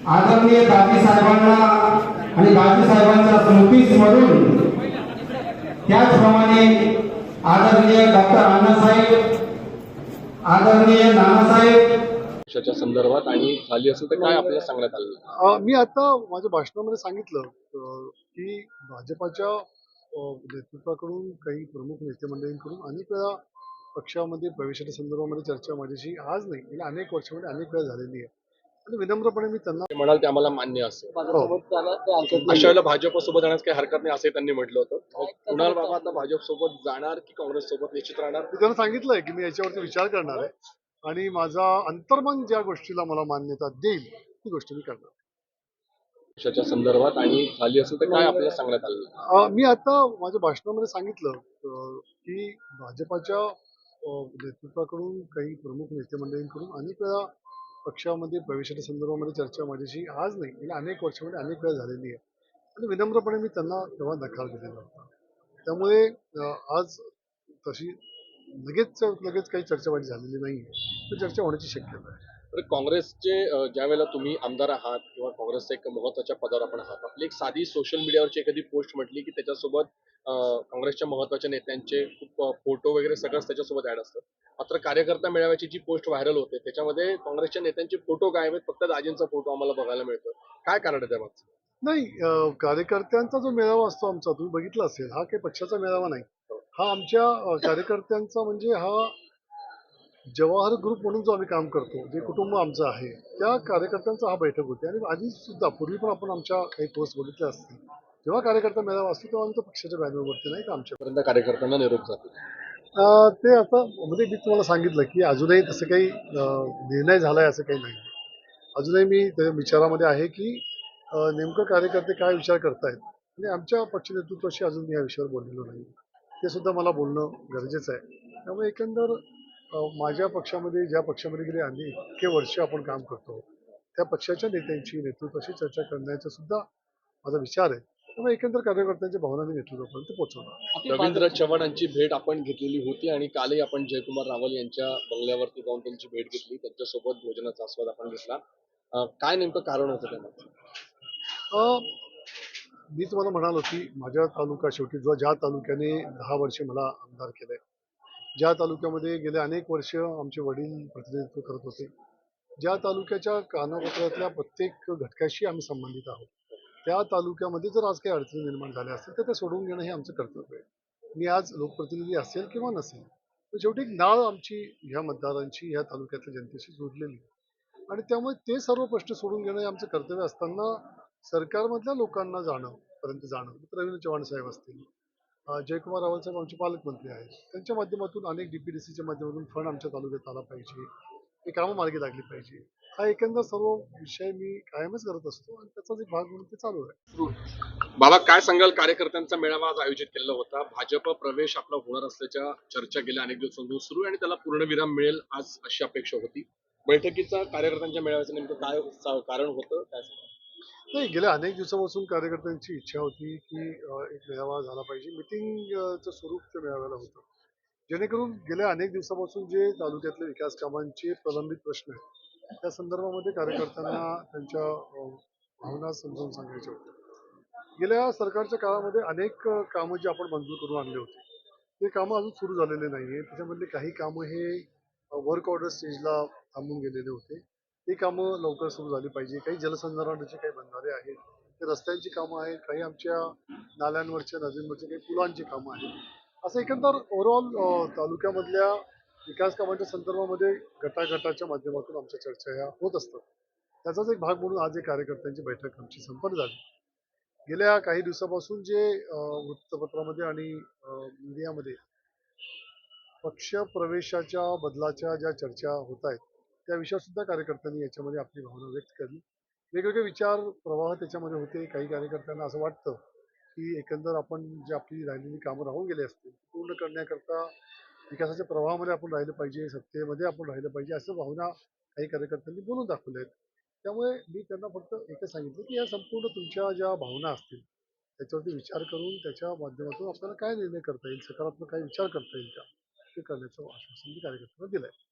आदरणीय दाजी साहेबांना आणि दाजी साहेबांच्या स्मृतीस्मरून त्याचप्रमाणे आदरणीय डॉक्टर अण्णासाहेब, आदरणीय नानासाहेब पक्षाच्या संदर्भात आणि झाली असेल तर काय आपल्याला सांगण्यात आलं? मी आता माझ्या भाषणामध्ये सांगितलं की भाजपाच्या नेतृत्वाकडून काही प्रमुख नेते मंडळींकडून अनेक वेळा पक्षामध्ये प्रवेशाच्या संदर्भामध्ये चर्चा माझ्याशी आज नाही गेल्या अनेक वर्षामध्ये अनेक वेळा झालेली आहे आणि विनम्रपणे मी त्यांना ते म्हणाल ते आम्हाला मान्य असेल. हो. अशा वेळेला भाजप सोबत जाण्यास काही हरकत नाही असंही त्यांनी म्हटलं होतं. मग कुणाल बाबा आता भाजप सोबत जाणार की काँग्रेस सोबत निश्चित राहणार? मी त्यांना सांगितलंय की मी याच्यावरती विचार करणार आहे आणि माझा अंतर्मन ज्या गोष्टीला मला मान्यता देईल ती गोष्ट मी करणार. पक्षाच्या संदर्भात आणि झाली असेल तर काय आपल्याला सांगण्यात आलं? मी आता माझ्या भाषणामध्ये सांगितलं की भाजपाच्या नेतृत्वाकडून काही प्रमुख नेते मंडळींकडून अनेक वेळा पक्षामध्ये प्रवेशाच्या संदर्भामध्ये चर्चा माझ्याशी आज नाही गेल्या अनेक वर्षामध्ये अनेक वेळा झालेली आहे आणि विनम्रपणे मी त्यांना तेव्हा नकार दिलेला होता. त्यामुळे आज तशी लगेच काही चर्चावाढी झालेली नाही आहे, तर चर्चा होण्याची शक्यता आहे. तर काँग्रेसचे ज्या वेळेला तुम्ही आमदार आहात किंवा काँग्रेसच्या एक महत्वाच्या पदावर आपण आहात, आपली एक साधी सोशल मीडियावरची एखादी पोस्ट म्हटली की त्याच्यासोबत काँग्रेसच्या महत्वाच्या नेत्यांचे खूप फोटो वगैरे सगळंच त्याच्यासोबत ऍड असतं. मात्र कार्यकर्ता मेळाव्याची जी पोस्ट व्हायरल होते त्याच्यामध्ये काँग्रेसच्या नेत्यांचे फोटो गायब आहेत, फक्त दाजींचा फोटो आम्हाला बघायला मिळतो. काय कारण आहे त्यामागचं? नाही, कार्यकर्त्यांचा जो मेळावा असतो आमचा तुम्ही बघितला असेल, हा काही पक्षाचा मेळावा नाही. हा आमच्या कार्यकर्त्यांचा म्हणजे हा जवाहर ग्रुप म्हणून जो आम्ही काम करतो, जे कुटुंब आमचं आहे, त्या कार्यकर्त्यांचा हा बैठक होती आणि आधी सुद्धा पूर्वी पण आपण आमच्या काही पोस्ट बघितल्या असतील. जेव्हा कार्यकर्ता मेळावा असतो तेव्हा आम्ही तो पक्षाच्या बॅनरवरती नाही का आमच्या. पर्यंत कार्यकर्त्यांना निरोप जातो. ते आता म्हणजे मी तुम्हाला सांगितलं की अजूनही तसं काही निर्णय झालाय असं काही नाही. अजूनही मी त्या विचारामध्ये आहे की नेमकं कार्यकर्ते काय विचार करतायत आणि आमच्या पक्ष नेतृत्वाशी अजून मी या विषयावर बोललेलो नाही. ते सुद्धा मला बोलणं गरजेचं आहे. त्यामुळे एकंदर माझ्या पक्षामध्ये ज्या पक्षामध्ये गेले इतके वर्ष आपण काम करतो त्या पक्षाच्या नेत्यांची नेतृत्वाशी चर्चा करण्याचा सुद्धा माझा विचार आहे. त्यामुळे एकंदर कार्यकर्त्यांच्या भावना मी नेतृत्वापर्यंत पोहोचवणार. रवींद्र चव्हाणांची भेट आपण घेतलेली होती आणि कालही आपण जयकुमार रावल यांच्या बंगल्यावरती जाऊन त्यांची भेट घेतली, त्यांच्यासोबत भोजनाचा आस्वाद आपण घेतला. काय नेमकं कारण होतं त्यामागचं? मी तुम्हाला म्हणालो की माझ्या तालुका शेवटी ज्या तालुक्याने 10 वर्षे मला आमदार केलंय, ज्या तालुक्यामध्ये गेले अनेक वर्ष आमचे वडील प्रतिनिधित्व करत होते, ज्या तालुक्याच्या कानाकोपऱ्यातल्या प्रत्येक घटकाशी आम्ही संबंधित आहोत, त्या तालुक्यामध्ये जर आज काही अडचणी निर्माण झाल्या असतील तर ते सोडवून घेणं हे आमचं कर्तव्य आहे. मी आज लोकप्रतिनिधी असेल किंवा नसेल, पण शेवटी एक नाळ आमची ह्या मतदारांची ह्या तालुक्यातल्या जनतेशी जोडलेली आहे. आणि त्यामुळे ते सर्व प्रश्न सोडून घेणं हे आमचं कर्तव्य असताना सरकारमधल्या लोकांना पर्यंत जाणं. रवींद्र चव्हाण साहेब असतील, जयकुमार रावल साहेब आमचे पालकमंत्री आहेत, त्यांच्या माध्यमातून अनेक DPDCच्या माध्यमातून फंड आमच्या तालुक्यात आला पाहिजे, ही कामं मार्गी लागली पाहिजे. हा एकंदर सर्व विषय मी कायमच करत असतो आणि त्याचाच एक भाग म्हणून ते चालू आहे. बाबा काय सांगाल, कार्यकर्त्यांचा मेळावा आज आयोजित केलेला होता, भाजप प्रवेश आपला होणार असल्याच्या चर्चा गेल्या अनेक दिवसांपासून सुरू आहे आणि त्याला पूर्णविराम मिळेल आज अशी अपेक्षा होती. बैठकीचा कार्यकर्त्यांच्या मेळाव्याचं नेमकं काय कारण होतं काय? नाही, गेल्या अनेक दिवसापासून कार्यकर्त्यांची इच्छा होती की एक मेळावा झाला पाहिजे. मिटिंगचं स्वरूप त्या मेळाव्याला होतं, जेणेकरून गेल्या अनेक दिवसापासून जे तालुक्यातल्या विकास कामांचे प्रलंबित प्रश्न आहेत त्या संदर्भामध्ये कार्यकर्त्यांना त्यांच्या भावना समजावून सांगायच्या होत्या. गेल्या सरकारच्या काळामध्ये अनेक कामं जी आपण मंजूर करून आणले होते ते कामं अजून सुरू झालेले नाही आहे. त्याच्यामधले काही कामं हे वर्क ऑर्डर स्टेजला थांबून गेलेले होते. ही कामं लवकर सुरू झाली पाहिजे. काही जलसंधारणाचे काही बंधारे आहेत, ते रस्त्यांची कामं आहेत, काही आमच्या नाल्यांवरच्या नदींवरच्या काही पुलांची कामं आहेत. असं एकंदर ओव्हरऑल तालुक्यामधल्या विकास कामांच्या संदर्भामध्ये गटागटाच्या माध्यमातून आमच्या चर्चा ह्या होत असतात. त्याचाच एक भाग म्हणून आज एक कार्यकर्त्यांची बैठक आमची संपन्न झाली. गेल्या काही दिवसापासून जे वृत्तपत्रामध्ये आणि मीडियामध्ये पक्ष प्रवेशाच्या बदलाच्या ज्या चर्चा होत आहेत त्या विषयात सुद्धा कार्यकर्त्यांनी याच्यामध्ये आपली भावना व्यक्त केली. वेगवेगळे विचार प्रवाह त्याच्यामध्ये होते. काही कार्यकर्त्यांना असं वाटतं की एकंदर आपण जी आपली राहिलेली कामं राहून गेली असतील पूर्ण करण्याकरता विकासाच्या प्रवाहामध्ये आपण राहिलं पाहिजे, सत्तेमध्ये आपण राहिलं पाहिजे, असं भावना काही कार्यकर्त्यांनी बोलून दाखवल्या आहेत. त्यामुळे मी त्यांना फक्त एकच सांगितलं की या संपूर्ण तुमच्या ज्या भावना असतील त्याच्यावरती विचार करून त्याच्या माध्यमातून आपल्याला काय निर्णय करता येईल, सकारात्मक काय विचार करता येईल का, ते करण्याचं आश्वासन मी कार्यकर्त्यांना दिलंय.